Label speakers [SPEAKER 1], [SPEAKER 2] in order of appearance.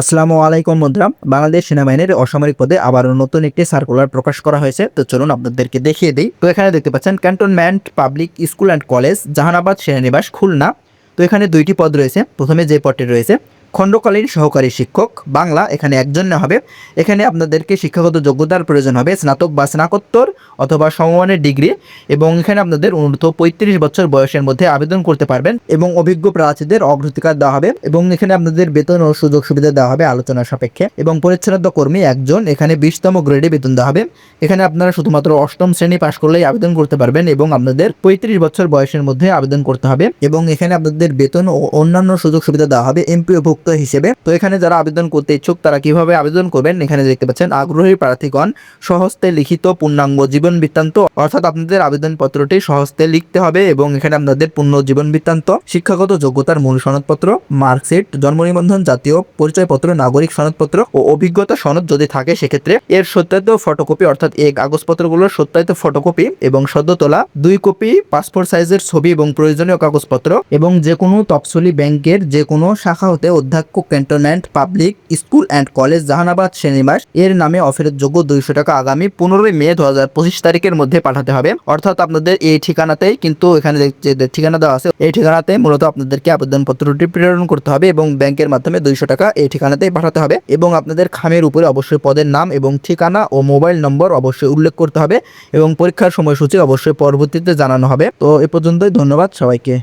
[SPEAKER 1] আসসালামু আলাইকুম বন্ধুরা। বাংলাদেশ সেনাবাহিনীর অসামরিক পদে আবারও নতুন একটি সার্কুলার প্রকাশ করা হয়েছে। তো চলুন আপনাদেরকে দেখিয়ে দিই। তো এখানে দেখতে পাচ্ছেন cantonment public school and college, Jahanabad সেনানিবাস, খুলনা। তো এখানে দুইটি পদ রয়েছে। প্রথমে যে পদটি রয়েছে খণ্ডকালীন সহকারী শিক্ষক বাংলা, এখানে একজন নেওয়া হবে। এখানে আপনাদেরকে শিক্ষাগত যোগ্যতার প্রয়োজন হবে স্নাতক বা স্নাতকোত্তর অথবা সমমানের ডিগ্রি, এবং এখানে আপনাদের অনূর্ধ্ব 35 বছর বয়সের মধ্যে আবেদন করতে পারবেন এবং অভিজ্ঞ প্রার্থীদের অগ্রাধিকার দেওয়া হবে। এবং এখানে আপনাদের বেতন ও সুযোগ সুবিধা দেওয়া হবে আলোচনা সাপেক্ষে। এবং পরিচ্ছন্নতা কর্মী একজন, এখানে 20তম গ্রেডে বেতন দেওয়া হবে। এখানে আপনারা শুধুমাত্র 8ম শ্রেণী পাশ করলেই আবেদন করতে পারবেন এবং আপনাদের 35 বছর বয়সের মধ্যে আবেদন করতে হবে। এবং এখানে আপনাদের বেতন ও অন্যান্য সুযোগ সুবিধা দেওয়া হবে এমপিওভুক্ত হিসেবে। তো এখানে যারা আবেদন করতে ইচ্ছুক তারা কিভাবে আবেদন করবেন, এখানে দেখতে পাচ্ছেন আগ্রহী প্রার্থীগণ স্বহস্তে লিখিত পূর্ণাঙ্গ জীবন বৃত্তান্ত, অর্থাৎ আপনাদের আবেদন পত্রটি স্বহস্তে লিখতে হবে এবং এখানে আপনাদের পূর্ণ জীবন বৃত্তান্ত, শিক্ষাগত যোগ্যতার মূল সনদপত্র, মার্কশিট, জন্ম নিবন্ধন, জাতীয় পরিচয়পত্র, নাগরিক সনদপত্র ও অভিজ্ঞতা সনদ যদি থাকে সেক্ষেত্রে এর সত্যায়িত ফটোকপি, অর্থাৎ এই কাগজপত্রগুলোর সত্যায়িত ফটোকপি এবং সদ্য তোলা 2 কপি পাসপোর্ট সাইজের ছবি এবং প্রয়োজনীয় কাগজপত্র, এবং যে কোনো তফসিলি ব্যাংকের যে কোনো শাখা হতে অধ্যক্ষ cantonment public school and college, Jahanabad সেনানিবাস এর নামে অফেরত যোগ্য 200 টাকা আগামী 15 মে 2025 তারিখের মধ্যে পাঠাতে হবে। অর্থাৎ আপনাদের এই ঠিকানাতেই, কিন্তু এখানে যে ঠিকানা দেওয়া আছে এই ঠিকানাতে মূলত আপনাদেরকে আবেদনপত্রটি প্রেরণ করতে হবে এবং ব্যাংকের মাধ্যমে 200 টাকা এই ঠিকানাতেই পাঠাতে হবে। এবং আপনাদের খামের উপরে অবশ্যই পদের নাম এবং ঠিকানা ও মোবাইল নম্বর অবশ্যই উল্লেখ করতে হবে এবং পরীক্ষার সময়সূচি অবশ্যই পরবর্তীতে জানানো হবে। তো এ পর্যন্তই, ধন্যবাদ সবাইকে।